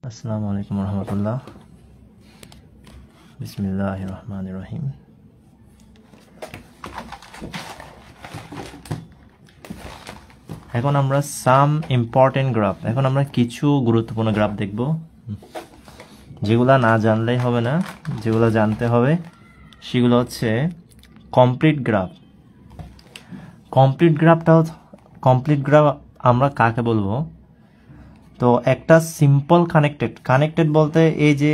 আসসালামু আলাইকুম রহমতুল্লাহ। বিসমিল্লাহির রহমানির রহিম। এখন আমরা সাম ইম্পর্টেন্ট গ্রাফ, এখন আমরা কিছু গুরুত্বপূর্ণ গ্রাফ দেখব, যেগুলো না জানলেই হবে না, যেগুলো জানতে হবে সেগুলো হচ্ছে কমপ্লিট গ্রাফ। কমপ্লিট গ্রাফ আমরা কাকে বলবো? তো একটা সিম্পল কানেক্টেড বলতে এই যে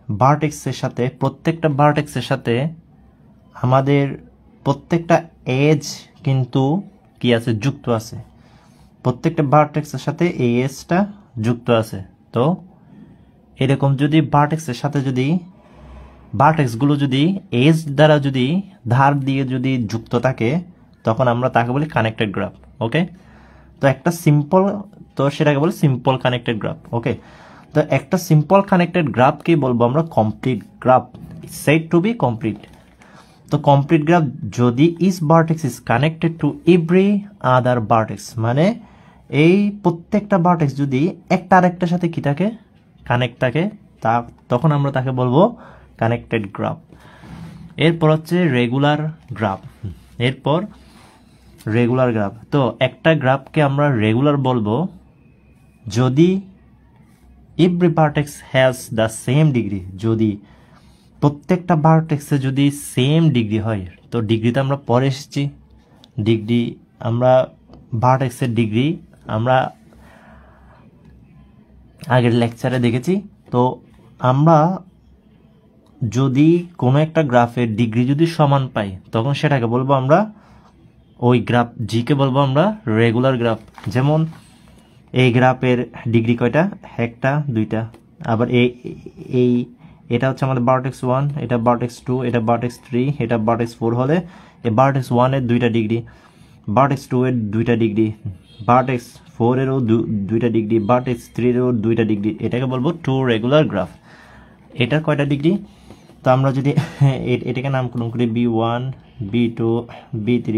ভার্টেক্সের সাথে, প্রত্যেকটা ভার্টেক্সের সাথে আমাদের প্রত্যেকটা এজ কিন্তু কি আছে, যুক্ত আছে। প্রত্যেকটা ভার্টেক্সের সাথে এই এজটা যুক্ত আছে। তো এরকম যদি ভার্টেক্সের সাথে যদি ভার্টেক্সগুলো যদি এজ দ্বারা যদি ধার দিয়ে যদি যুক্ত থাকে, তখন আমরা তাকে বলি কানেক্টেড গ্রাফ। ওকে, তো একটা সিম্পল, তো সেটাকে বলে সিম্পল কানেক্টেড গ্রাফ। ওকে, তো একটা সিম্পল কানেক্টেড গ্রাফকে বলবো আমরা complete graph, said to be complete. তো কমপ্লিট গ্রাফ যদি each vertex is connected to every other vertex, মানে এই প্রত্যেকটা ভার্টেক্স যদি একটা আরেকটার সাথে কি থাকে, কানেক্ট থাকে, তখন আমরা তাকে বলবো কানেক্টেড গ্রাফ। এরপর হচ্ছে রেগুলার গ্রাফ। এরপর রেগুলার গ্রাফ, তো একটা গ্রাফকে আমরা রেগুলার বলবো যদি every vertex has the same degree, যদি প্রত্যেকটা ভার্টেক্সে যদি সেম ডিগ্রি হয়। তো ডিগ্রিতে আমরা পরে এসেছি, ডিগ্রি আমরা ভার্টেক্সের ডিগ্রি আমরা আগের লেকচারে দেখেছি। তো আমরা যদি কোনো একটা গ্রাফের ডিগ্রি যদি সমান পাই, তখন সেটাকে বলবো আমরা, ওই গ্রাফ জিকে বলবো আমরা রেগুলার গ্রাফ। যেমন এই গ্রাফের ডিগ্রি কয়টা, একটা দুইটা। আবার এটা হচ্ছে আমাদের ভার্টেক্স 1, এটা ভার্টেক্স 2, এটা ভার্টেক্স 3, এটা ভার্টেক্স 4 হলে এই ভার্টেক্স 1 এর দুইটা ডিগ্রি, ভার্টেক্স 2 এর দুইটা ডিগ্রি, ভার্টেক্স 4 এরও দুইটা ডিগ্রি, ভার্টেক্স 3 এরও দুইটা ডিগ্রি। এটাকে বলবো টু রেগুলার গ্রাফ। এটার কয়টা ডিগ্রি? তো আমরা যদি এটাকে নামকরণ করি B1, B2, B3,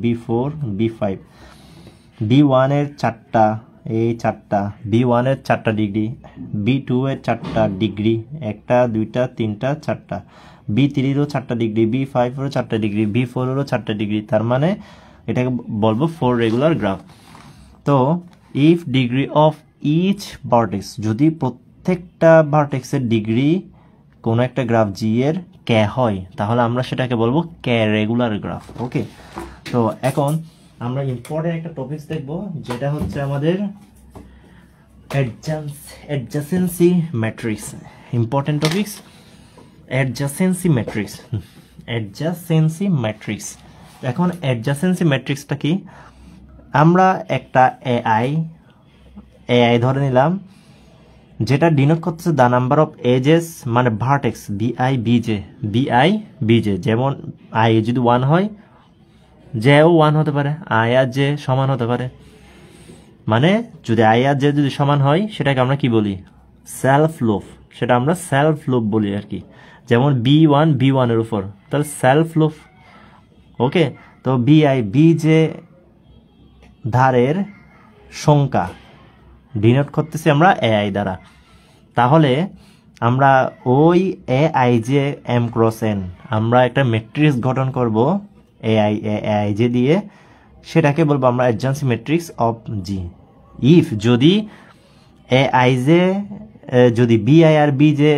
B4, B5। B1 এর চারটা, এই চারটা B1 এর চারটা ডিগ্রি, B2 এর চারটা ডিগ্রি, একটা দুইটা তিনটা চারটা, B3 এরও চারটা ডিগ্রি, B5 এরও চারটা ডিগ্রি, B4 এরও চারটা ডিগ্রি। তার মানে এটাকে বলবো 4 রেগুলার গ্রাফ। তো if degree of each vertex, যদি প্রত্যেকটা ভার্টেক্সের ডিগ্রি কোনো একটা গ্রাফ জি এর কে হয়, তাহলে আমরা সেটাকে বলবো কে রেগুলার গ্রাফ। ওকে, তো এখন আমরা ইম্পর্টেন্ট একটা টপিকস দেখব, যেটা হচ্ছে আমাদের adjacency matrix. Important topics adjacency matrix. এখন অ্যাডজাসেন্সি ম্যাট্রিক্সটা কি? আমরা একটা এআই ধরে নিলাম, যেটা ডিনোট করতেছে দ্য নাম্বার অফ এজেস, মানে ভার্টেক্স বিআই বিজে। যেমন আই যদি 1 হয়, জেও 1 হতে পারে, আই আর জে সমান হতে পারে। মানে যদি আই আর জে যদি সমান হয়, সেটাকে আমরা কি বলি, সেলফ লুপ। সেটা আমরা সেলফ লুপ বলি আর কি। যেমন B1 এর উপর, তাহলে সেলফ লুপ। ওকে, তো বিআই বিজে ধারের সংখ্যা ডিনোট করতেছি আমরা এআই দ্বারা। তাহলে আমরা ওই A I J M cross N, আমরা একটা ম্যাট্রিক্স গঠন করব এআই জে দিয়ে, সেটাকে বলবো আমরা adjacency matrix of G. If যদি এআই জে, যদি বিআই আর বিজে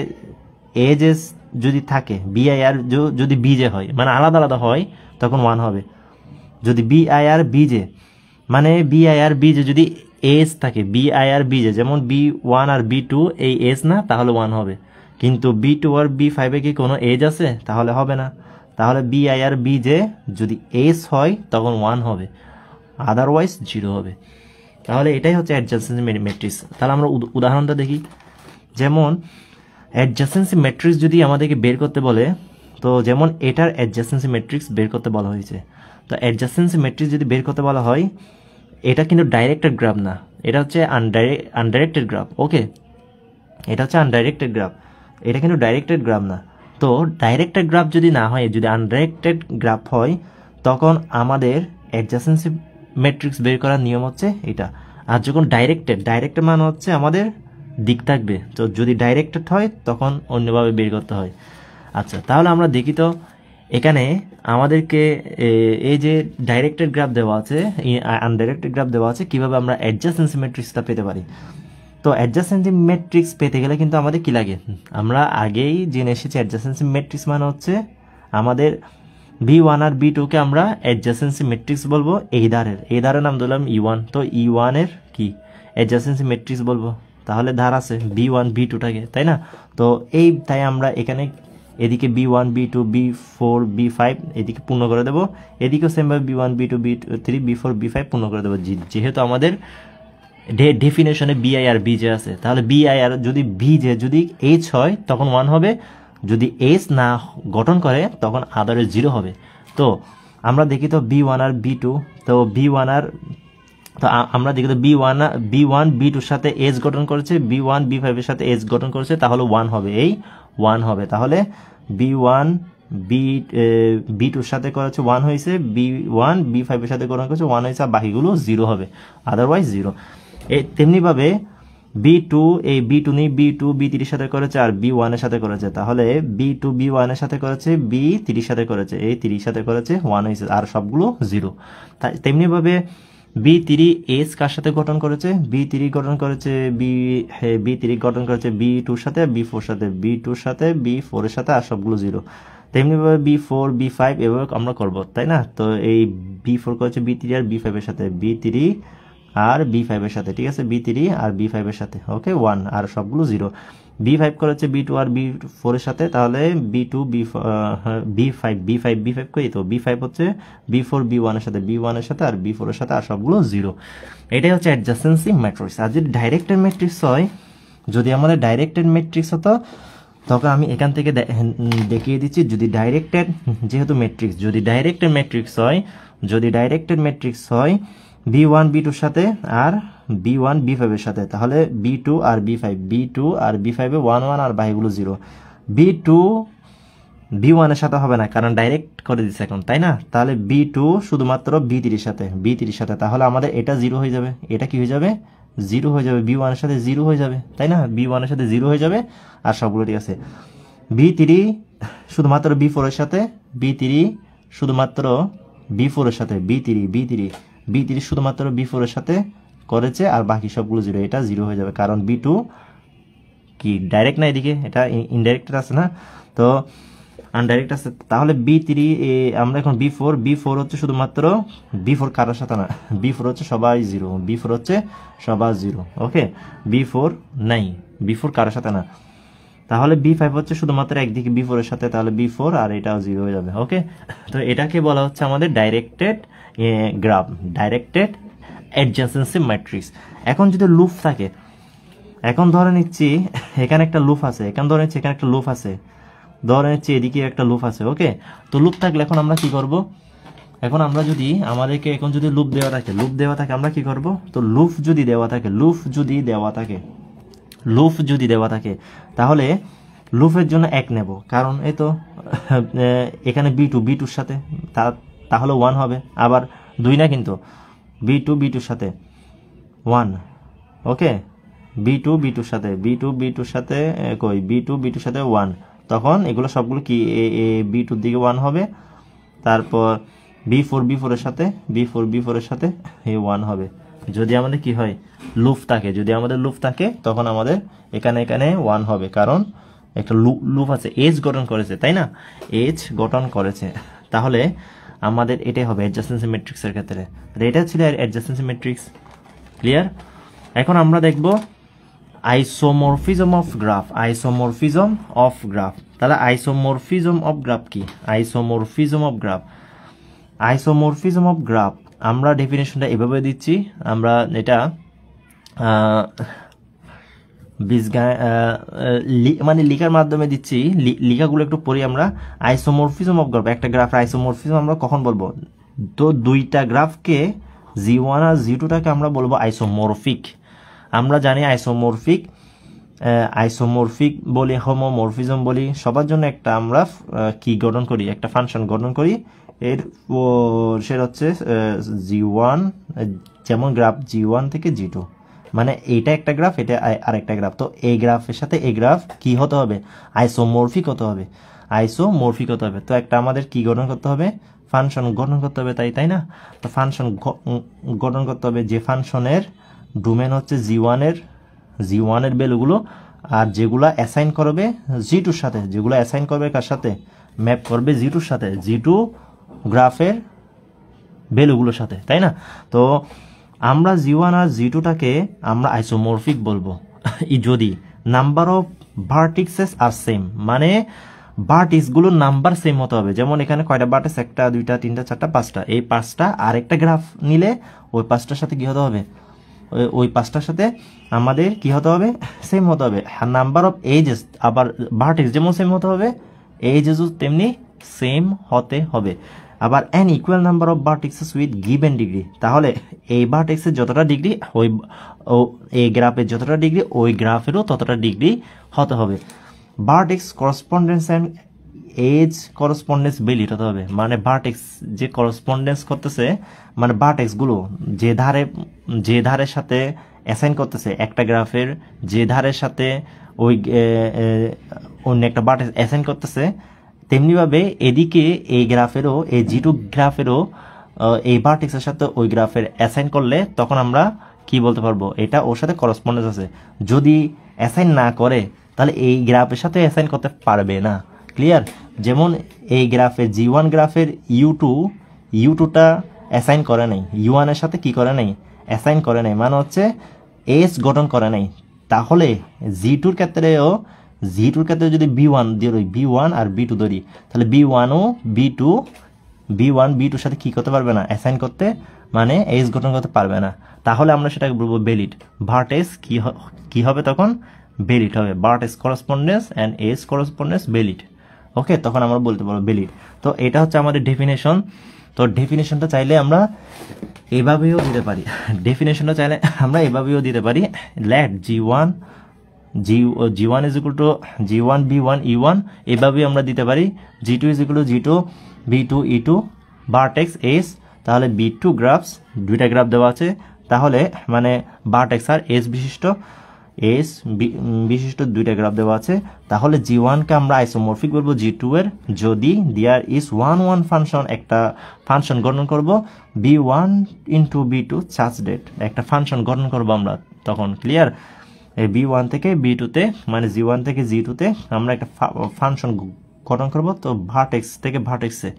এজেস যদি থাকে, বিআই আর যদি বিজে হয়, মানে আলাদা আলাদা হয়, তখন 1 হবে। যদি বিআই আর বিজে, মানে বিআই আর বিজে যদি এজ থাকে, বিআই আর বিজে, যেমন B1 আর B2 এই এজ না, তাহলে 1 হবে। কিন্তু B2 আর B5 কি কোনো এজ আছে? তাহলে হবে না। তাহলে বিআই আর বিজে যদি এজ হয়, তখন 1 হবে, আদারওয়াইজ 0 হবে। তাহলে এটাই হচ্ছে অ্যাডজাসেন্সি ম্যাট্রিক্স। তাহলে আমরা উদাহরণটা দেখি। যেমন অ্যাডজাসেন্সি ম্যাট্রিক্স যদি আমাদেরকে বের করতে বলে, তো যেমন এটার অ্যাডজাসেন্সি ম্যাট্রিক্স বের করতে বলা হয়েছে। তো অ্যাডজাসেন্সি ম্যাট্রিক্স যদি বের করতে বলা হয়, এটা কিন্তু ডাইরেক্টেড গ্রাফ না, এটা হচ্ছে আনডাইরেক্টেড গ্রাফ। ওকে, এটা হচ্ছে আনডাইরেক্টেড গ্রাফ, এটা কিন্তু ডাইরেক্টেড গ্রাফ না। তো ডাইরেক্টেড গ্রাফ যদি না হয়, যদি আনডাইরেক্টেড গ্রাফ হয়, তখন আমাদের অ্যাডজাসেন্সি ম্যাট্রিক্স বের করার নিয়ম হচ্ছে এটা। আর যখন ডাইরেক্টেড মানে হচ্ছে আমাদের দিক থাকবে, তো যদি ডাইরেক্টেড হয় তখন অন্যভাবে বের করতে হয়। আচ্ছা, তাহলে আমরা দেখি তো এখানে আমাদেরকে এই যে ডাইরেক্টেড গ্রাফ দেওয়া আছে, আনডাইরেক্টেড গ্রাফ দেওয়া আছে, কিভাবে আমরা অ্যাডজাসেন্সি ম্যাট্রিক্সটা পেতে পারি। তো অ্যাডজাসেন্সি ম্যাট্রিক্স পেতে গেলে কিন্তু আমাদের কি লাগে, আমরা আগেই জেনে এসেছি অ্যাডজাসেন্সি ম্যাট্রিক্স মানে হচ্ছে আমাদের B1 আর B2কে আমরা অ্যাডজাসেন্সি ম্যাট্রিক্স বলবো। এই ধারের নাম দিলাম E1, তো E1 এর কি অ্যাডজাসেন্সি ম্যাট্রিক্স বলবো। তাহলে ধার আছে B1 B2টাকে, তাই না? তো তাই আমরা এখানে এদিকে B1 B2 B4 B5 এদিকে পূর্ণ করে দেবো, এদিকেও সেমভাবে B1 B2 B3 B4 B5 পূর্ণ করে দেবো, যেহেতু আমাদের ডেফিনেশনে BI আর BJ আছে। তাহলে BI আর যদি BJ যদি H হয় তখন 1 হবে, যদি H না গঠন করে তখন আদারে 0 হবে। তো আমরা দেখি তো B1 আর B2, তো B1 আর তো আমরা দেখি তো B1 B2 এর সাথে H গঠন করেছে, B1 B5 এর সাথে H গঠন করেছে, তাহলে 1 হবে, এই 1 হবে। তাহলে B1 B2 এর সাথে করেছে 1 হয়েছে, B1 B5 এর সাথে গঠন করেছে 1 হয়েছে, আর বাকিগুলো 0 হবে, আদারওয়াইজ 0। তেমনিভাবে B2 এই B2 নেই, B2 B3 এর সাথে করেছে আর B1 এর সাথে করেছে, তাহলে B2 B1 এর সাথে করেছে, B3 এর সাথে করেছে, এই 3 এর সাথে করেছে 1 হয়েছে, আর সবগুলো 0। তেমনিভাবে B3 H কার সাথে গঠন করেছে, B3 গঠন করেছে B3 গঠন করেছে B2 এর সাথে, B4 সাথে, B2 এর সাথে, B4 এর সাথে, আর সবগুলো 0। তেমনিভাবে B4 B5 এভাবে আমরা করবো, তাই না? তো এই B4 করেছে B3 আর B5 এর সাথে, B3 আর B5 এর সাথে, ঠিক আছে, B3 আর B5 এর সাথে, ওকে 1, আর সবগুলো 0। B5 করেছে B2 আর B4 এর সাথে, তাহলে B2 B5 করি, তো B5 হচ্ছে B4 B1 এর সাথে, B1 এর সাথে আর B4 এর সাথে, আর সবগুলো 0। এটাই হচ্ছে অ্যাডজাসেন্সি ম্যাট্রিক্স। আর যদি ডাইরেক্টেড ম্যাট্রিক্স হয়, যদি আমাদের ডাইরেক্টেড ম্যাট্রিক্স হতো তখন আমি এখান থেকে দেখিয়ে দিচ্ছি, যদি ডাইরেক্টেড, যেহেতু ম্যাট্রিক্স, যদি ডাইরেক্টেড ম্যাট্রিক্স হয় B1 B2 এর সাথে আর B1 B5 এর সাথে, তাহলে B2 আর B5 এ 1 1 আর বাকিগুলো 0। B2 B1 এর সাথে হবে না, কারণ ডাইরেক্ট করে দিচ্ছে এখন, তাই না? তাহলে B2 শুধুমাত্র B3 এর সাথে, তাহলে আমাদের এটা 0 হয়ে যাবে, এটা কি হয়ে যাবে, 0 হয়ে যাবে, B1 এর সাথে 0 হয়ে যাবে, তাই না? B1 এর সাথে 0 হয়ে যাবে, আর সবগুলো ঠিক আছে। B3 শুধুমাত্র B4 এর সাথে, B3 শুধুমাত্র B4 এর সাথে, B3 শুধুমাত্র B4 এর সাথে করেছে, আর বাকি সবগুলো 0, এটা 0 হয়ে যাবে, কারণ B2 কি ডাইরেক্ট না, এদিকে এটা ইনডাইরেক্ট আছে না, তো আনডাইরেক্ট আছে। তাহলে B3 আমরা এখন B4 হচ্ছে শুধুমাত্র B4 কারোর সাথে না, B4 হচ্ছে সবাই 0, ওকে, B4 নাই, B4 কারোর সাথে না। তাহলে B5 হচ্ছে শুধুমাত্র একদিকে B4 এর সাথে, তাহলে B4 আর এটাও 0 হয়ে যাবে, ওকে। তো এটাকে বলা হচ্ছে আমাদের directed graph, directed adjacency matrix. এখন যদি লুপ থাকে, এখন ধরে নিচ্ছি এখানে একটা লুপ আছে, ধরে নিচ্ছি এদিকে একটা লুপ আছে, ওকে। তো লুপ থাকলে এখন আমরা কি করব, এখন আমরা যদি আমাদেরকে এখন যদি লুপ দেওয়া থাকে আমরা কি করব, তো লুপ যদি দেওয়া থাকে তাহলে লুপের জন্য 1 নেব, কারণ এই তো এখানে B2 সাথে, তাহলে 1 হবে, আবার 2 না, কিন্তু B2 সাথে 1, ওকে, B2 সাথে B2 সাথে 1, তখন এগুলো সবগুলো কি B2 দিকে 1 হবে, তারপর B4 এর সাথে এই 1 হবে। যদি আমাদের কি হয়, লুপ থাকে, তখন আমাদের এখানে 1 হবে, কারণ একটা লুপ আছে, H গঠন করেছে, তাই না? H গঠন করেছে, তাহলে আমাদের এটাই হবে অ্যাডজাসেন্সি ম্যাট্রিক্সের ক্ষেত্রে। এটা ছিল অ্যাডজাসেন্সি ম্যাট্রিক্স, ক্লিয়ার? এখন আমরা দেখব আইসোমরফিজম অফ গ্রাফ। তাহলে আইসোমরফিজম অফ গ্রাফ কি? আইসোমরফিজম অফ গ্রাফ আমরা ডেফিনেশনটা এভাবে দিচ্ছি, আমরা এটা মানে লিখার মাধ্যমে দিচ্ছি, লিখাগুলো একটু পড়ি আমরা। আইসোমরফিজম অফ গ্রাফ, একটা গ্রাফের আইসোমরফিজম আমরা কখন বলবো, তো দুইটা গ্রাফকে G1 আর G2টাকে আমরা বলবো আইসোমরফিক। আমরা জানি আইসোমরফিক বলি, হোমোমরফিজম বলি, সবার জন্য একটা আমরা কি গঠন করি, একটা ফাংশন গঠন করি, এর সেটা হচ্ছে G1, যেমন গ্রাফ G1 থেকে G2, মানে এইটা একটা গ্রাফ, এটা আরেকটা গ্রাফ। তো এই গ্রাফের সাথে এই গ্রাফ কি হতে হবে? আইসোমরফিক হতে হবে, আইসোমরফিক হতে হবে। তো একটা আমাদের কি গঠন করতে হবে? ফাংশন গঠন করতে হবে, তাই না? তো ফাংশন গঠন করতে হবে, যে ফাংশনের ডোমেন হচ্ছে জি ওয়ানের ভ্যালুগুলো, আর যেগুলা অ্যাসাইন করবে জি টুর সাথে, যেগুলো অ্যাসাইন করবে কার সাথে? ম্যাপ করবে জি টুর সাথে, জি টু গ্রাফের ভ্যালুগুলোর সাথে, তাই না? তো আমরা জি ওয়ান আর জি টুটাকে আমরা আইসোমরফিক বলবো যদি নাম্বার অফ ভার্টিক্সেস আর সেম, মানে ভার্টিক্সগুলোর নাম্বার সেম হতে হবে। যেমন এখানে কয়টা ভার্টেক্স? 1 2 3 4 5টা। এই 5টা আরেকটা গ্রাফ নিলে ওই 5টার সাথে কি হতে হবে? ওই 5টার সাথে আমাদের কি হতে হবে? সেম হতে হবে। নাম্বার অফ এজেস, আবার ভার্টেক্স যেমন সেম হতে হবে, এজেসও তেমনি সেম হতে হবে। আবার an equal number of vertices with given degree, তাহলে এই ভার্টেক্সের যতটা ডিগ্রি ওই এই গ্রাফের যতটা ডিগ্রি ওই গ্রাফেরও ততটা ডিগ্রি হতে হবে। Vertex correspondence and edge correspondence valid হতে হবে। মানে ভার্টেক্স যে করসপন্ডেন্স করতেছে, মানে ভার্টেক্সগুলো যে ধারের সাথে অ্যাসাইন করতেছে একটা গ্রাফের, যে ধারের সাথে ওই অন্য একটা ভার্টেক্স অ্যাসাইন করতেছে, তেমনিভাবে এদিকে এই গ্রাফেরও, এই জি টু গ্রাফেরও এই ভার্টেক্সের সাথে ওই গ্রাফের অ্যাসাইন করলে তখন আমরা কি বলতে পারবো? এটা ওর সাথে করসপন্ডেন্স আছে। যদি অ্যাসাইন না করে তাহলে এই গ্রাফের সাথে অ্যাসাইন করতে পারবে না। ক্লিয়ার? যেমন এই গ্রাফের জি ওয়ান গ্রাফের ইউ টুটা অ্যাসাইন করে নাই, ইউ ওয়ানের সাথে কি করে নাই? অ্যাসাইন করে নাই, মানে হচ্ছে এস গঠন করে নাই। তাহলে জি টুর ক্ষেত্রেও, যদি বি ওয়ান ধরি, বি ওয়ান আর বি টু ধরি, তাহলে বি ওয়ানও বি ওয়ান বি টুর সাথে কি করতে পারবে না? অ্যাসাইন করতে, মানে এস গঠন করতে পারবে না। তাহলে আমরা সেটাকে বলবো ভ্যালিড। ভার্টেক্স কি হবে তখন? ভ্যালিড হবে। Vertex correspondence and edge correspondence valid. Okay, তখন আমরা বলতে পারবো ভ্যালিড। তো এটা হচ্ছে আমাদের ডেফিনেশন। তো ডেফিনেশনটা চাইলে আমরা এভাবেও দিতে পারি, let G one is equal to G one V one E one, এভাবেই আমরা দিতে পারি। G two is equal to G two V two E two, vertices, তাহলে বি টু গ্রাফস, দুইটা গ্রাফ দেওয়া আছে, তাহলে মানে ভার্টেক্স আর এস বিশিষ্ট দুইটা গ্রাফ দেওয়া আছে। তাহলে জি ওয়ানকে আমরা আইসোমরফিক বলবো জি টু এর, যদি দেয়ার ইজ ওয়ান ফাংশন, একটা ফাংশন গঠন করব V one into V two such that, একটা ফাংশন গঠন করবো আমরা তখন। ক্লিয়ার? এই বি ওয়ান থেকে বি টুতে, মানে জি ওয়ান থেকে জি টুতে আমরা একটা ফাংশন গঠন করব। তো ভার্টেক্স থেকে ভার্টেক্সে,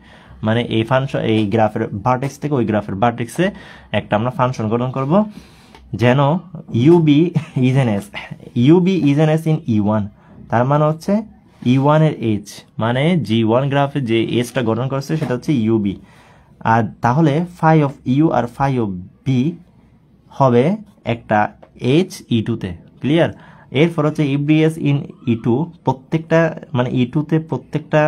মানে এই ফাংশন, এই গ্রাফের ভার্টেক্স থেকে ওই গ্রাফের ভার্টেক্সে একটা আমরা ফাংশন গঠন করব, যেন U V is an S in E one. তার মানে হচ্ছে ই ওয়ানের এইচ, মানে জি ওয়ান গ্রাফে যে এজটা গঠন করছে সেটা হচ্ছে ইউবি। আর তাহলে ফাই অফ ইউ আর ফাই অফ বি হবে একটা এইচ ই টুতে। ক্লিয়ার? এরপর হচ্ছে ইবিএস ইন ই টু, প্রত্যেকটা মানে ই টুতে প্রত্যেকটা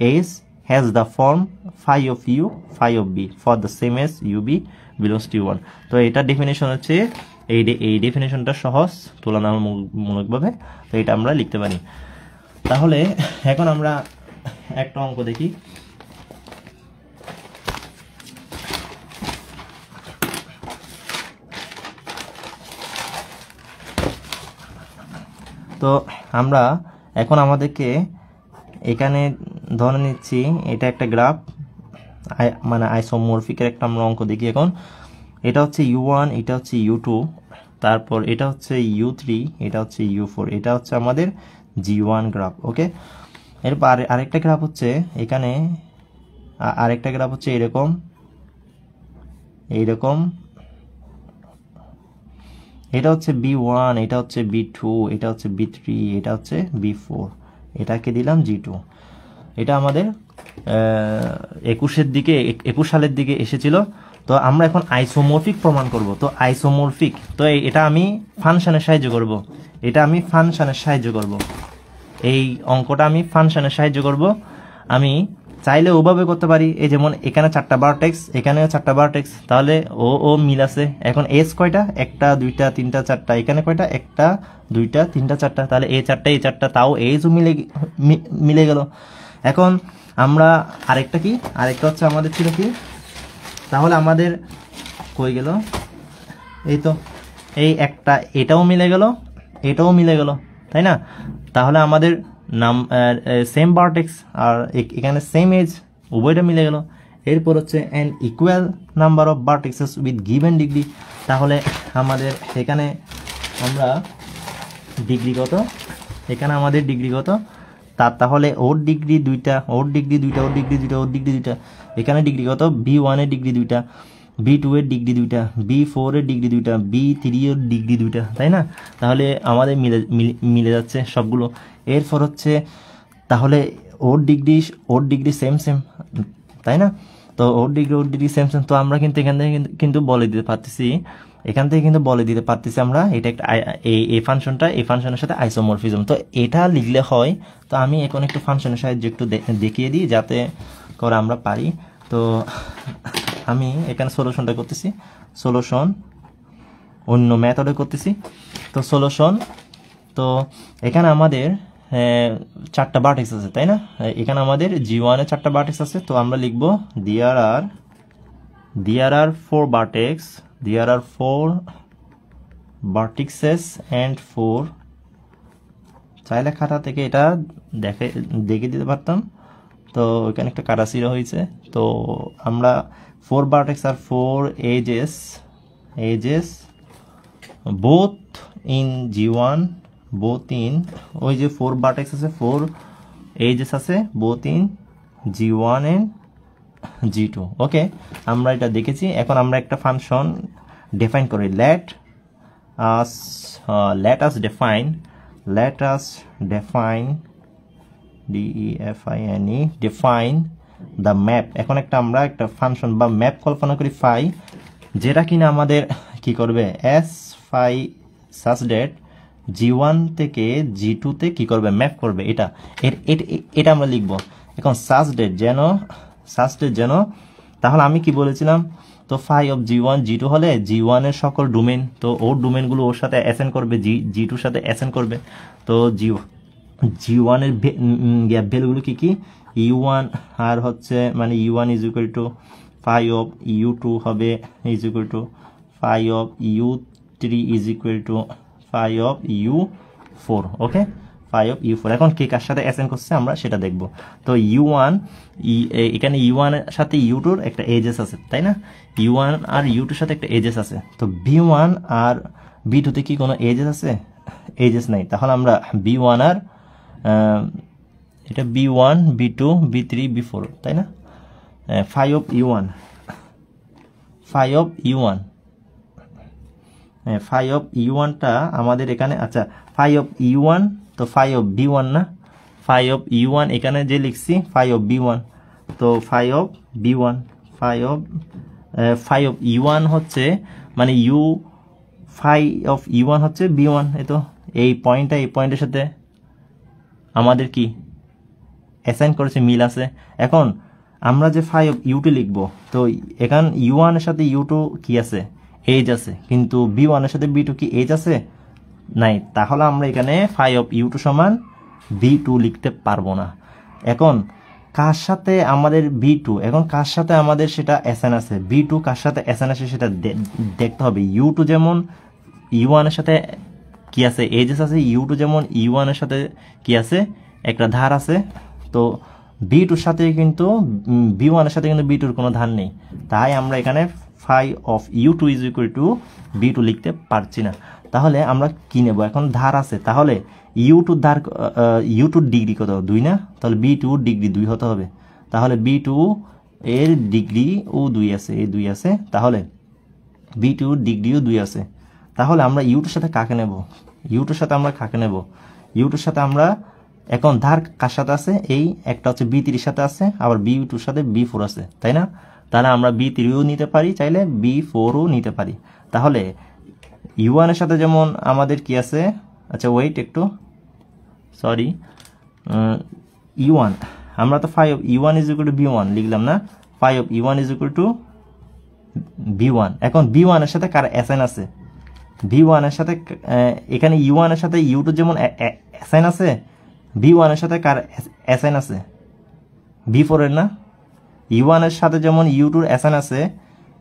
edge has the form phi of U phi of V for the same S U V belongs to one. তো এটা ডেফিনেশন হচ্ছে, এই ডেফিনেশনটা সহজ তুলনামূলকভাবে, তো এটা আমরা লিখতে পারি। তাহলে এখন আমরা একটা অঙ্ক দেখি। তো আমরা এখন আমাদেরকে এখানে ধরে নিচ্ছি এটা একটা গ্রাফ, মানে আইসোমরফিকের একটা আমরা অঙ্ক দেখি এখন। এটা হচ্ছে ইউ ওয়ান, এটা হচ্ছে ইউ টু, তারপর এটা হচ্ছে ইউ থ্রি, এটা হচ্ছে ইউ ফোর, এটা হচ্ছে আমাদের জি ওয়ান গ্রাফ। ওকে, এরপর আরেকটা গ্রাফ হচ্ছে এখানে, আরেকটা গ্রাফ হচ্ছে এইরকম, এটা হচ্ছে বি ওয়ান, এটা হচ্ছে বি টু, এটা হচ্ছে বি থ্রি, এটা হচ্ছে বি ফোর, এটাকে দিলাম জি টু। এটা আমাদের 21 সালের দিকে এসেছিল। তো আমরা এখন আইসোমরফিক প্রমাণ করব। তো আইসোমরফিক, তো এটা আমি ফাংশনের সাহায্য করব, এই অঙ্কটা আমি ফাংশনের সাহায্য করব। আমি চাইলে ওভাবে করতে পারি, এই যেমন এখানে 4টা ভার্টেক্স, এখানেও 4টা ভার্টেক্স, তাহলে ও মিল আছে। এখন এস কয়টা? 1 2 3 4টা, এখানে কয়টা? 1 2 3 4টা, তাহলে এই 4টা, তাও এসও মিলে গেল। এখন আমরা আরেকটা হচ্ছে আমাদের ছিল কি, তাহলে আমাদের কই গেল, এই তো এই একটা এটাও মিলে গেল, এটাও মিলে গেল, তাই না? তাহলে আমাদের নাম সেম ভার্টেক্স আর এখানে সেম এজ, উভয়টা মিলে গেল। এরপর হচ্ছে an equal number of vertices with given degree. তাহলে আমাদের এখানে আমরা ডিগ্রি কত, এখানে আমাদের ডিগ্রি কত, তাহলে ওর ডিগ্রি দুইটা, ওর ডিগ্রি দুইটা, ওর ডিগ্রি দুইটা, ওর ডিগ্রি দুইটা। এখানে ডিগ্রি কত, B1 এর ডিগ্রি দুইটা, B2 এর ডিগ্রি দুইটা, B4 এর ডিগ্রি দুইটা, B3 এর ডিগ্রি দুইটা, তাই না? তাহলে আমাদের মিলে যাচ্ছে সবগুলো। এরপর হচ্ছে তাহলে ওর ডিগ্রি সেম সেম, তাই না? তো ওর ডিগ্রি সেম সেম। তো আমরা কিন্তু এখান থেকে কিন্তু বলে দিতে পারতেছি, এখান থেকে কিন্তু বলে দিতে পারতেছি আমরা এটা একটা এই ফাংশনটা এই ফাংশনের সাথে আইসোমরফিজম। তো এটা লিখলে হয়। তো আমি এখন একটু ফাংশনের সাহায্যে একটু দেখিয়ে দিই যাতে করে আমরা পারি। তো আমি এখানে সলিউশনটা করতেছি, সলিউশন অন্য মেথডে করতেছি। তো সলিউশন, তো এখানে আমাদের চারটা ভার্টেক্স আছে, তাই না? এখানে আমাদের G1 এর চারটা ভার্টেক্স আছে। তো আমরা লিখবো there are 4 vertex, there are 4 vertices and 4, চাইলে খাতা থেকে এটা দেখে দিতে পারতাম। তো এখানে একটা কাটাছিড়া হয়েছে। তো আমরা 4 vertex R 4 edges both in G1, both in, ওই যে 4 vertex আছে, 4 edges আছে both in G1 and G2। ওকে, আমরা এটা দেখেছি। এখন আমরা একটা ফাংশন ডিফাইন করি, let us define define the map। এখন আমরা একটা ফাংশন বা ম্যাপ কল্পনা করি phi, যেটা কিনা আমাদের কি করবে, s phi such that G1 থেকে G2 তে কি করবে, ম্যাপ করবে। এটা আমরা লিখবো। এখন such that যেন, তাহলে আমি কি বলেছিলাম, তো phi of G1 G2 হলে G1 এর সকল ডোমেন, তো ওর ডোমেনগুলো ওর সাথে অ্যাসাইন করবে, G2 এর সাথে অ্যাসাইন করবে। তো G1 এর গ্যাপ ভ্যালুগুলো কি U1 আর হচ্ছে মানে U1 is equal to phi of U2 হবে is equal to phi of U3 is equal to phi of U4। Okay, phi of U4। এখন কে কার সাথে অ্যাসাইন করছে আমরা সেটা দেখব। তো U1 এখানে U1 এর সাথে U2 এর একটা এজেস আছে, তাই না? U1 আর U2 এর সাথে একটা এজেস আছে। তো B1 আর B2 তে কি কোনো এজেস আছে? এজেস নাই। তাহলে আমরা B1 আর এটা B1 B2 B3 B4, তাই না? phi of U1 phi of U1 টা আমাদের এখানে, আচ্ছা phi of U1, তো phi of B1 না, phi of U1 এখানে যে লিখছি phi of B1, তো phi of B1 phi of U1 হচ্ছে মানে phi of U1 হচ্ছে B1। তো এই পয়েন্টের সাথে আমাদের কি অ্যাসাইন করেছে, মিল আছে। এখন আমরা যে phi of U2 লিখবো, তো এখান U1 এর সাথে U2 কি আছে, এজ আছে, কিন্তু B1 এর সাথে B2 কি এজ আছে? নাই। তাহলে আমরা এখানে phi of U2 সমান B2 লিখতে পারবো না। এখন কার সাথে আমাদের B2, এখন কার সাথে আমাদের সেটা অ্যাসাইন আছে, B2 কার সাথে অ্যাসাইন আছে সেটা দেখতে হবে। U2 যেমন U1 এর সাথে কি আছে, এজেস আছে, U2 যেমন U1 এর সাথে কি আছে, একটা ধার আছে। তো B2 এর সাথে কিন্তু B1 এর সাথে কিন্তু B2 এর কোনো ধার নেই, তাই আমরা এখানে phi of U2 is equal to B2 লিখতে পারছি না। তাহলে আমরা কি নেব, এখন ধার আছে, তাহলে U2 ডিগ্রি কত, 2 না? তাহলে B2 ডিগ্রি 2 হতে হবে। তাহলে B2 এর ডিগ্রি ও 2 আছে, এই 2 আছে, তাহলে B2 ডিগ্রিও 2 আছে। তাহলে আমরা U2 এর সাথে কাকে নেব, U2 এর সাথে আমরা কাকে নেব, U2 এর সাথে আমরা এখন ধার কার সাথে আছে, এই একটা হচ্ছে B3 এর সাথে আছে, আবার B2 এর সাথে B4 আছে, তাই না? তাহলে আমরা B3ও নিতে পারি, চাইলে B4ও নিতে পারি। তাহলে U1 এর সাথে যেমন আমাদের কি আছে, আচ্ছা ওয়েট একটু, সরি, U1 আমরা তো phi of U1 is equal to B1 লিখলাম না, phi of U1 is equal to B1। এখন B1 এর সাথে কার অ্যাসাইন আছে, B1 এর সাথে এখানে U1 এর সাথে U2 যেমন অ্যাসাইন আছে, B1 এর সাথে কার অ্যাসাইন আছে, B4 এর না? U1 এর সাথে যেমন U2 এর অ্যাসাইন আছে,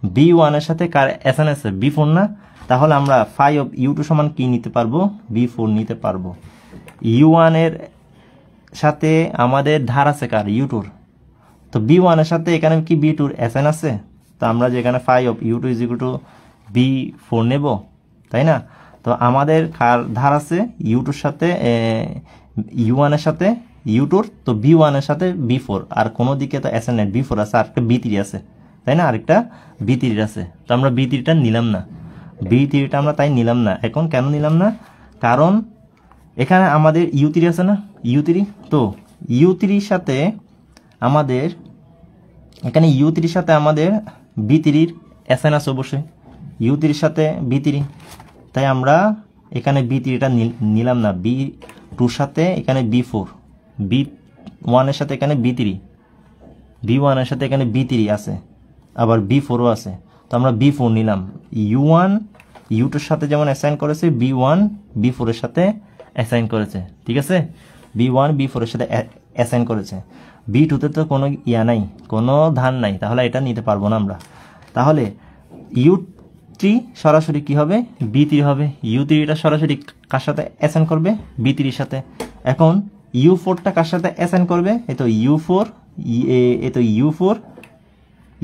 B1 এর সাথে কার অ্যাসাইন আছে, B4 না? তাহলে আমরা ফাই অফ ইউ টু সমান কি নিতে পারবো, বি4 নিতে পারবো। ইউ1 এর সাথে আমাদের ধার আছে কার, ইউ2, তো বি1 এর সাথে এখানে কি বি2 এসএন আছে, তো আমরা যে এখানে phi of U two is equal to V four নেব, তাই না? তো আমাদের কার ধার আছে, ইউ2 এর সাথে ইউ1 এর সাথে ইউ2, তো বি1 এর সাথে বি4, আর কোনো দিকে তো এসএন নেই, বি4 আছে, আর একটা বি3 আছে, তাই না? আরেকটা বি3 আছে, তো আমরা বি3টা নিলাম না, বি3টা আমরা তাই নিলাম না। এখন কেন নিলাম না? কারণ এখানে আমাদের ইউ3 আছে না, ইউ3, তো ইউ3 সাথে আমাদের এখানে ইউ3 সাথে আমাদের বি3 এসএন আছে অবশ্যই, ইউ3 সাথে বি3, তাই আমরা এখানে বি3টা নিলাম না, বি2 সাথে এখানে বি4, বি1 এর সাথে এখানে বি3, বি1 এর সাথে এখানে বি3 আছে, আবার বি4ও আছে, তো আমরা বি4 নিলাম। ইউ1 ইউ2 এর সাথে যেমন অ্যাসাইন করেছে, বি1 বি4 এর সাথে অ্যাসাইন করেছে, ঠিক আছে? বি1 বি4 এর সাথে অ্যাসাইন করেছে। বি2তে তো কোনো ইয়া নাই, কোনো ধার নাই, তাহলে এটা নিতে পারবো না আমরা। তাহলে ইউ3 সরাসরি কি হবে, বি3 হবে। ইউ3টা সরাসরি কার সাথে অ্যাসাইন করবে, বি3 সাথে। এখন ইউ4টা কার সাথে অ্যাসাইন করবে, এই তো ইউ4, এই তো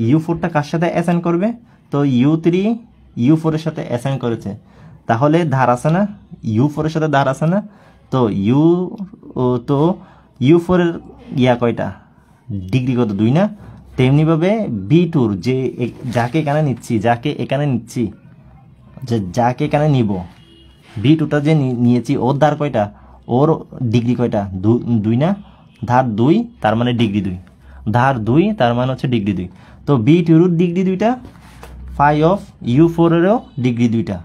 ইউ4টা কার সাথে অ্যাসাইন করবে, তো ইউ3 ইউ4 এর সাথে অ্যাসাইন করেছে, তাহলে ধার আছে না, ইউ4 এর সাথে ধার আছে না, তো ইউ4 এর ইয়া কয়টা, ডিগ্রি কত, 2 না? তেমনিভাবে বি2 যে যাকে এখানে নিচ্ছি, যাকে এখানে নিব, বি2টা যে নিয়েছি, ওর ধার কয়টা, ওর ডিগ্রি কয়টা, 2 না? ধার 2, তার মানে ডিগ্রি 2, ধার 2, তার মানে হচ্ছে ডিগ্রি 2, তো বি2 এর ডিগ্রি 2টা, ফাই অফ ইউ4 এরও ডিগ্রি 2টা,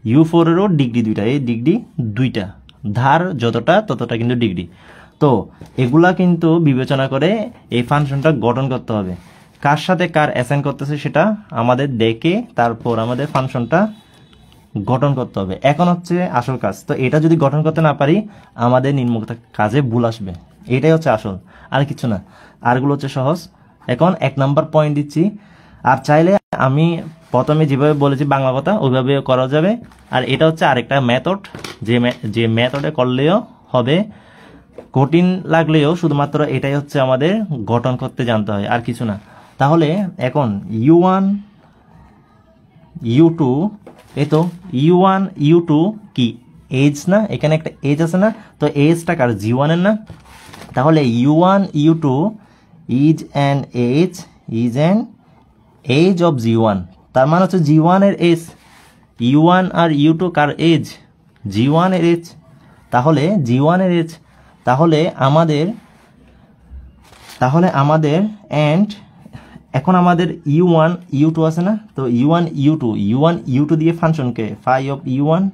ইউ4 এরও ডিগ্রি 2টা, এই ডিগ্রি 2টা, ধার যতটা ততটা কিন্তু ডিগ্রি। তো এগুলা কিন্তু বিবেচনা করে এই ফাংশনটা গঠন করতে হবে। কার সাথে কার অ্যাসাইন করতেছে সেটা আমাদের দেখে তারপর আমাদের ফাংশনটা গঠন করতে হবে। এখন হচ্ছে আসল কাজ। তো এটা যদি গঠন করতে না পারি, আমাদের নিম্নোক্ত কাজে ভুল আসবে, এটাই হচ্ছে আসল, আর কিছু না। আরগুলো হচ্ছে সহজ। এখন 1 নাম্বার পয়েন্ট দিচ্ছি, আর চাইলে আমি প্রথমে যেভাবে বলেছি বাংলা কথা ওইভাবে করা যাবে। আর এটা হচ্ছে আরেকটা মেথড, যে মেথডে করলেও হবে, কঠিন লাগলেও শুধুমাত্র এটাই হচ্ছে আমাদের গঠন করতে জানতে হয়, আর কিছু না। তাহলে এখন ইউ1 ইউ2, এই তো ইউ1 ইউ2 কি এজ না, এখানে একটা এজ আছে না, তো এজটা কার, জি1 এর না? তাহলে ইউ1 ইউ2 is an edge of G one, তার মানে হচ্ছে জি1 এর এজ, ইউ1 আর ইউ2 কার এজ, জি1 এর এজ, তাহলে জি1 এর এজ, তাহলে আমাদের এন্ড এখন আমাদের ইউ1 ইউ2 আছে না, তো ইউ1 ইউ2 দিয়ে ফাংশনকে ফাই অফ ইউ1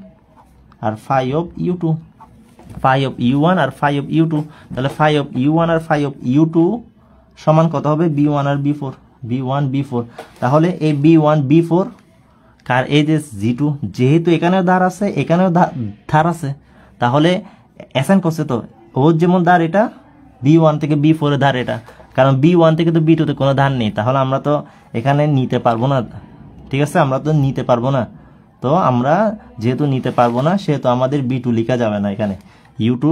আর phi of U two, phi of U one আর ফাই অফ ইউ2, তাহলে ফাই অফ ইউ1 আর ফাই অফ ইউ2 সমান কত হবে, বি1 আর বি4, বি1 বি4, তাহলে এই বি1 বি4 কার এজ জি2, যেহেতু এখানেও ধার আছে এখানেও ধার আছে, তাহলে অ্যাসাইন করছে, তো ওর যেমন ধার এটা, বি1 থেকে বি4 এর ধার এটা, কারণ বি1 থেকে তো বি2 তে কোনো ধার নেই, তাহলে আমরা তো এখানে নিতে পারবো না, ঠিক আছে? আমরা তো নিতে পারবো না, তো আমরা যেহেতু নিতে পারবো না সেহেতু আমাদের বি2 লেখা যাবে না, এখানে U two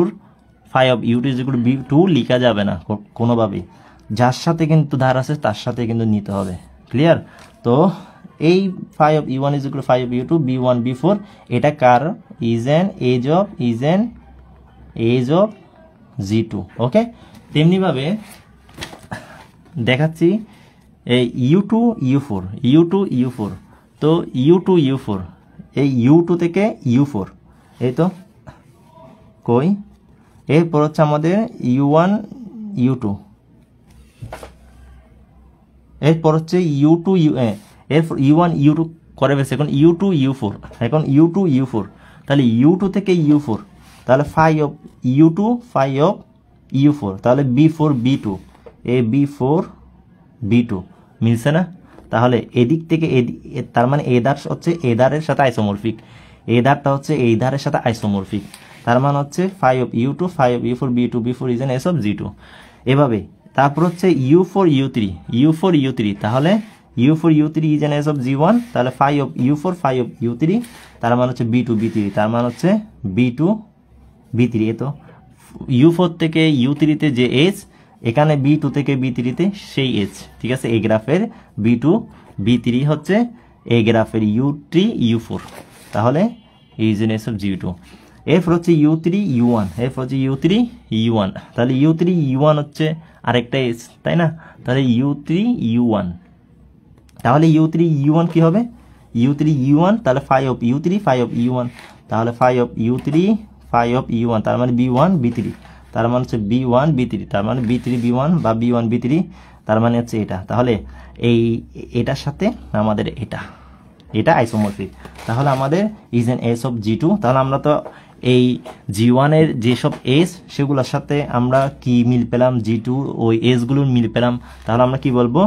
phi of U two is equal to V two লেখা যাবে না কোনোভাবেই, যার সাথে কিন্তু ধার আছে তার সাথে কিন্তু নিতে হবে। ক্লিয়ার? তো এই phi of U one is equal to phi of U two V one V four, এটা কার, is an edge of G two. Okay, তেমনিভাবে দেখাচ্ছি এই ইউ2 ইউ4, তো ইউ2 ইউ4, এই ইউ2 থেকে ইউ4, এই তো কই, এরপর হচ্ছে আমাদের ইউ1 ইউ2, এরপর হচ্ছে ইউ2 এরপর ইউ1 ইউ2 করে ফেলছে, এখন ইউ2 ইউ4, এখন ইউ2 ইউ4, তাহলে ইউ2 থেকে ইউ4, তাহলে phi of U two phi of ইউ4, তাহলে বি4 বি2, এ বি4 বি2 মিলছে না? তাহলে এদিক থেকে তার মানে এ ধার হচ্ছে এ ধারের সাথে আইসোমরফিক, এই ধারটা হচ্ছে এই ধারের সাথে আইসোমরফিক, তার মানে হচ্ছে phi of U two phi of ইউ4 V two V four is an edge of G two. এভাবে তারপর হচ্ছে ইউ4 ইউ3, তাহলে u4 u3 is an s of g1, তাহলে phi of u4 phi of u3, তার মানে হচ্ছে b2 b3, তার মানে হচ্ছে b2 b3। এ তো u4 থেকে u3 তে যে s, এখানে b2 থেকে b3 তে সেই s, ঠিক আছে। এই গ্রাফের b2 b3 হচ্ছে এই গ্রাফের u3 u4, তাহলে is an s of g2। এরপর হচ্ছে u3 u1, এরপর হচ্ছে u3 u1, তাহলে u3 u1 হচ্ছে আরেকটা s, তাই না? তাহলে u3 u1, তাহলে u3 u1 কি হবে? u3 u1, তাহলে phi of u3 phi of u1, তাহলে phi of u3 phi of u1, তার মানে b1 b3, তার মানে হচ্ছে b1 b3, তার মানে b3 b1 বা b1 b3, তার মানে হচ্ছে এটা। তাহলে এটার সাথে আমাদের এটা আইসোমরফিক, তাহলে আমাদের is an s of g2। তাহলে আমরা তো এই g1 এর যেসব s সেগুলোর সাথে আমরা কি মিল পেলাম? g2 ওই s গুলোর মিল পেলাম। তাহলে আমরা কি বলবো?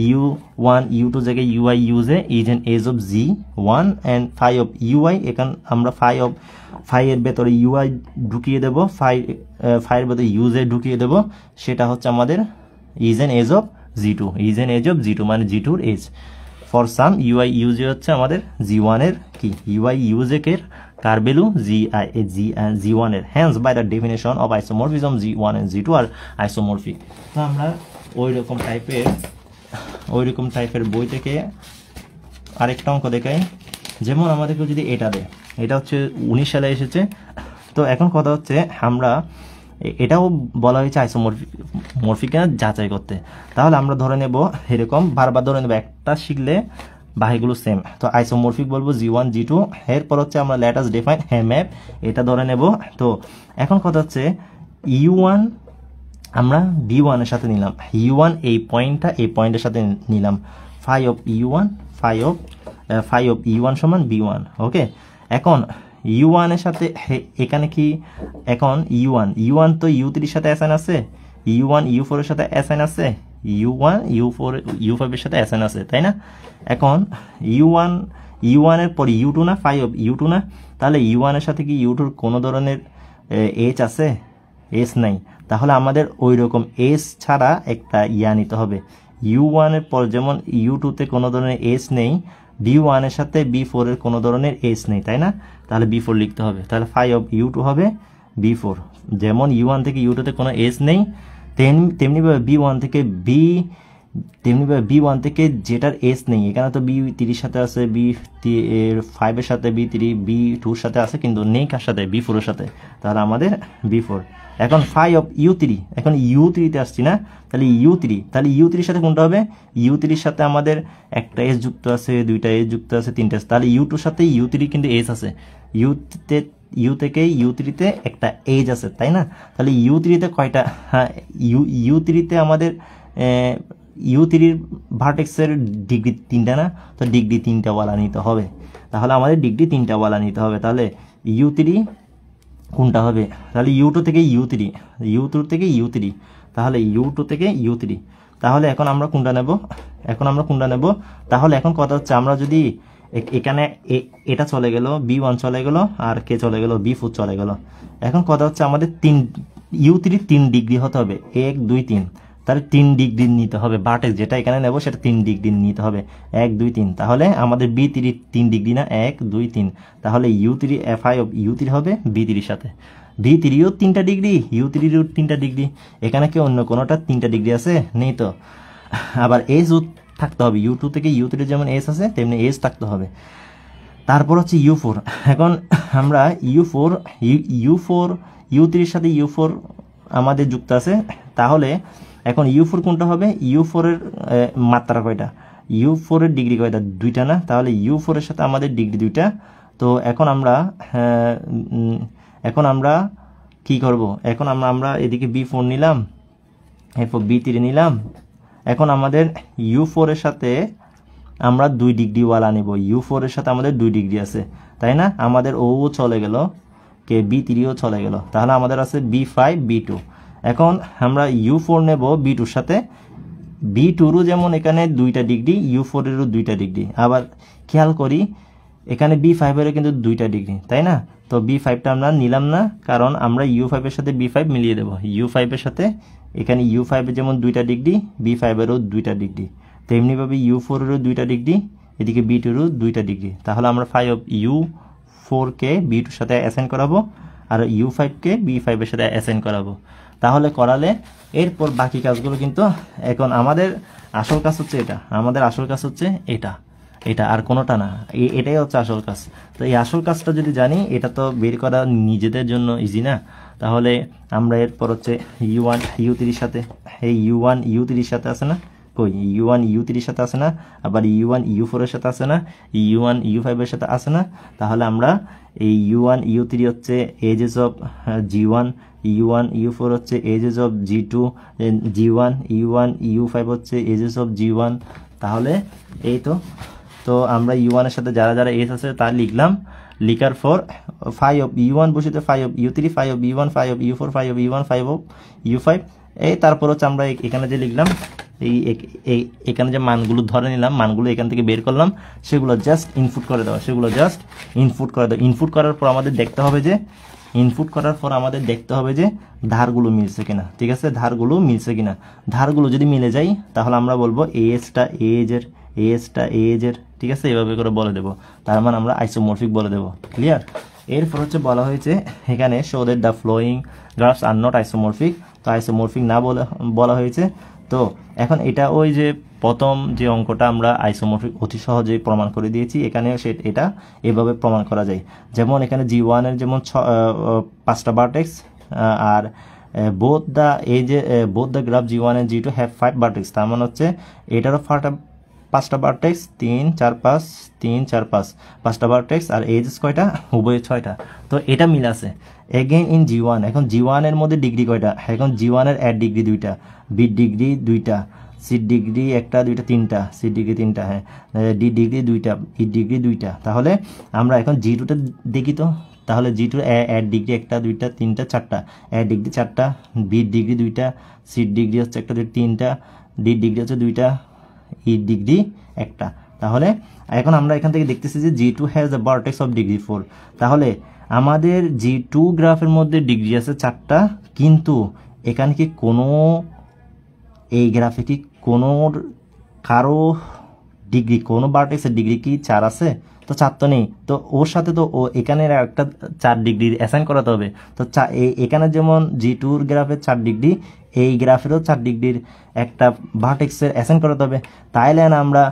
u1 u2 জায়গায় ui use is an s of g1 and phi of ui, এখানে আমরা phi এর ভেতরে ui ঢুকিয়ে দেব, phi এর ভেতরে use ঢুকিয়ে দেব, সেটা হচ্ছে আমাদের is an s of g2, is an s of g2 মানে g2 এর s। For some ui use হচ্ছে আমাদের g1 এর কি ui use এর কার ভ্যালু g1 এর। Hence by the definition of isomorphism g1 and g2 are isomorphic. তো আমরা ওই রকম টাইপের বই থেকে আরেকটা অঙ্ক দেখাই। যেমন আমাদেরকে যদি এটা দেয়, এটা হচ্ছে 19 সালে এসেছে। তো এখন কথা হচ্ছে আমরা এটাও বলা হয়েছে আইসোমরফিক যাচাই করতে। তাহলে আমরা ধরে নেব এরকম বারবার ধরে নেব, একটা শিখলে বাকিগুলো সেম। তো আইসোমরফিক বলবো g1 g2, এরপর হচ্ছে আমরা লেট আস ডিফাইন ম্যাপ, এটা ধরে নেব। তো এখন কথা হচ্ছে u1 আমরা b1 এর সাথে নিলাম, u1 এই পয়েন্টের সাথে নিলাম, phi of u1 সমান b1। ওকে, এখন u1 এর সাথে এখানে কি, এখন u1 তো u3 এর সাথে অ্যাসাইন আছে, u1 u4 এর সাথে অ্যাসাইন আছে, u1 u4 u5 এর সাথে অ্যাসাইন আছে, তাই না? এখন u1 এর পর u2 না, phi of u2 না, তাহলে u1 এর সাথে কি u2 এর কোনো ধরনের h আছে? s নাই। তাহলে আমাদের ওই রকম s ছাড়া একটা নিতে হবে। u1 এর পর যেমন u2 তে কোনো ধরনের s নেই, b1 এর সাথে b4 এর কোনো ধরনের s নেই, তাই না? তাহলে b4 লিখতে হবে। তাহলে phi of u2 হবে b4। যেমন u1 থেকে u2 তে কোনো s নেই, তেমনিভাবে b1 থেকে যেটার s নেই, এখানে তো b3 এর সাথে আছে, b5 এর সাথে b3, b2 এর সাথে আছে, কিন্তু নেই কার সাথে? b4 এর সাথে। তাহলে আমাদের b4। এখন phi of u3, এখন u3 তে আসছি না, তাহলে u3 এর সাথে কোনটা হবে? u3 এর সাথে আমাদের একটা s যুক্ত আছে, দুইটা s যুক্ত আছে, তিনটা s, তাহলে u2 এর সাথে u3 কিন্তু s আছে, u থেকে u3 তে একটা h আছে, তাই না? তাহলে u3 তে কয়টা? হ্যাঁ, u3 তে আমাদের u3 এর ভার্টেক্সের ডিগ্রি 3টা না, তো ডিগ্রি 3টা ওয়ালা নিতে হবে। তাহলে আমাদের ডিগ্রি 3টা ওয়ালা নিতে হবে। তাহলে u3 কোনটা হবে? তাহলে u2 থেকে u3, তাহলে u2 থেকে u3। তাহলে এখন আমরা কোনটা নেব? তাহলে এখন কথা হচ্ছে আমরা যদি এখানে এটা চলে গেল, b1 চলে গেল, আর কে চলে গেল? b4 চলে গেল। এখন কথা হচ্ছে আমাদের u3 3 ডিগ্রি হতে হবে, 1 2 3, তাহলে 3 ডিগ্রি নিতে হবে। ভার্টেক্স যেটা এখানে নেব সেটা 3 ডিগ্রি নিতে হবে, 1 2 3। তাহলে আমাদের b3 3 ডিগ্রি না, 1 2 3, তাহলে u3 phi of u3 হবে b3 এর সাথে। b3ও 3টা ডিগ্রি, u3ও 3টা ডিগ্রি, এখানে কি অন্য কোনোটা 3টা ডিগ্রি আছে? নেই তো। আবার s থাকতে হবে, u2 থেকে u3 যেমন s আছে তেমনি s থাকতে হবে। তারপর হচ্ছে u4। এখন আমরা u3 এর সাথে u4 আমাদের যুক্ত আছে, তাহলে এখন u4 কোনটা হবে? u4 এর মাত্রা কয়টা? u4 এর ডিগ্রি কয়টা? 2টা না, তাহলে u4 এর সাথে আমাদের ডিগ্রি 2টা। তো এখন আমরা কি করব? এখন আমরা এদিকে b4 নিলাম, এরপর b3 নিলাম। এখন আমাদের u4 এর সাথে আমরা 2 ডিগ্রি ওয়ালা নেব, u4 এর সাথে আমাদের 2 ডিগ্রি আছে, তাই না? আমাদের ও চলে গেল, কে b3ও চলে গেল, তাহলে আমাদের আছে b5 b2। এখন আমরা u4 নেব b2 এর সাথে, b2রও যেমন এখানে 2টা ডিগ্রি, u4 এরও 2টা ডিগ্রি। আবার খেয়াল করি এখানে b5 এরও কিন্তু 2টা ডিগ্রি, তাই না? তো b5টা আমরা নিলাম না, কারণ আমরা u5 এর সাথে b5 মিলিয়ে দেব। u5 এর সাথে এখানে u5 এর যেমন 2টা ডিগ্রি, b5 এরও 2টা ডিগ্রি, তেমনিভাবে U4 এরও 2টা ডিগ্রি, এদিকে B2 এরও 2টা ডিগ্রি। তাহলে আমরা phi of U4 K B2 এর সাথে অ্যাসাইন করাবো আর U5 কে B5 এর সাথে অ্যাসাইন করাবো। তাহলে করালে এরপর বাকি কাজগুলো কিন্তু এখন আমাদের আসল কাজ হচ্ছে এটা, আমাদের আসল কাজ হচ্ছে এটা, এটা আর কোনোটা না, এটাই হচ্ছে আসল কাজ। তো এই আসল কাজটা যদি জানি, এটা তো বের করা নিজেদের জন্য ইজি না। তাহলে আমরা এরপর হচ্ছে U1 U3 সাথে, এই U1 U3 সাথে আছে না, কই U1 U3 সাথে আছে না, আবার U1 U4 এর সাথে আছে না, U1 U5 এর সাথে আছে না। তাহলে আমরা এই U1 U3 হচ্ছে edges of G1, U1 U4 হচ্ছে edges of G2, G1 U1 U5 হচ্ছে এজেস অফ G1। তাহলে এই তো আমরা U1 এর সাথে যারা যারা এজ আছে তা লিখলাম, লিখার পর ফাই অফ U1 বসিতে phi of U3, phi of U1, phi of U4, phi of U1, phi of U5। এই তারপর হচ্ছে আমরা এখানে যে লিখলাম, এখানে যে মানগুলো ধরে নিলাম, মানগুলো এখান থেকে বের করলাম, সেগুলো জাস্ট ইনপুট করে দেওয়া, সেগুলো জাস্ট ইনপুট করে দেওয়া। ইনপুট করার পর আমাদের দেখতে হবে যে ধারগুলো মিলছে কিনা, ঠিক আছে, ধারগুলো মিলছে কিনা। ধারগুলো যদি মিলে যায় তাহলে আমরা বলবো এজটা এজের, ঠিক আছে, এভাবে করে বলে দেবো। তার মানে আমরা আইসোমরফিক বলে দেবো। ক্লিয়ার? এরপর হচ্ছে বলা হয়েছে এখানে show that the following graphs are not isomorphic. তো আইসোমরফিক না বলা হয়েছে। তো এখন এটা ওই যে প্রথম যে অঙ্কটা আমরা আইসোমরফিক অতি সহজেই প্রমাণ করে দিয়েছি, এখানে এটা এভাবে প্রমাণ করা যায়। যেমন এখানে G1 এর যেমন 5টা ভার্টেক্স, আর both the graph G1 and G2 have 5 vertex. তার মানে হচ্ছে এটারও 5টা ভার্টেক্স, 3 4 5, 3 4 5, 5টা ভার্টেক্স, আর এজেস কয়টা? উভয় 6টা। তো এটা মিল আছে। এগেইন ইন G1, এখন G1 এর মধ্যে ডিগ্রি কয়টা? এখন G1 এর এর ডিগ্রি 2টা, বি ডিগ্রি 2টা, সি ডিগ্রি 1টা 2টা 3টা, সি ডিগ্রি 3টা, হ্যাঁ, ডি ডিগ্রি 2টা, ই ডিগ্রি 2টা। তাহলে আমরা এখন G2টা দেখি তো। তাহলে G2 এর ডিগ্রি 1টা 2টা 3টা 4টা, এর ডিগ্রি 4টা, বি ডিগ্রি 2টা, সি ডিগ্রি হচ্ছে 1টা 2টা 3টা, ডি ডিগ্রি হচ্ছে 2টা, ই ডিগ্রি 1টা। তাহলে এখন আমরা এখান থেকে দেখতেছি যে G2 has the vertex of degree 4। তাহলে আমাদের G2 গ্রাফের মধ্যে ডিগ্রি আছে 4টা, কিন্তু এখানে কি এই গ্রাফে কি কারো ডিগ্রি, কোনো ভার্টেক্সের ডিগ্রি কি 4 আছে? তো 4 তো নেই। তো ওর সাথে তো এখানে একটা 4 ডিগ্রি অ্যাসাইন করাতে হবে। তো এখানে যেমন G2 গ্রাফের 4 ডিগ্রি, এই গ্রাফেরও 4 ডিগ্রির একটা ভার্টেক্সের অ্যাসাইন করাতে হবে। তাইলে না আমরা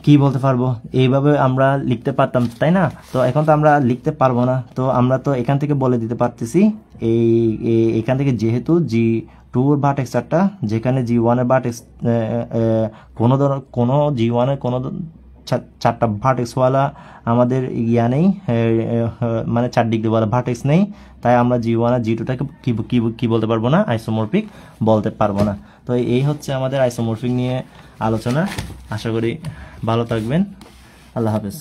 কি বলতে পারবো, এইভাবে আমরা লিখতে পারতাম, তাই না? তো এখন তো আমরা লিখতে পারবো না। তো আমরা তো এখান থেকে বলে দিতে পারতেছি, এখান থেকে যেহেতু G2 এর ভার্টেক্স 4টা, যেখানে G1 এর ভার্টেক্স কোনো G1 এর কোনো 4টা ভার্টেক্সওয়ালা আমাদের ইয়া নেই, মানে 4 ডিগ্রিওয়ালা ভার্টেক্স নেই। তাই আমরা G1 আর G2টাকে কি বলতে পারবো না? আইসোমরফিক বলতে পারবো না। তো এই হচ্ছে আমাদের আইসোমরফিক নিয়ে আলোচনা। আশা করি ভালো থাকবেন। আল্লাহ হাফেজ।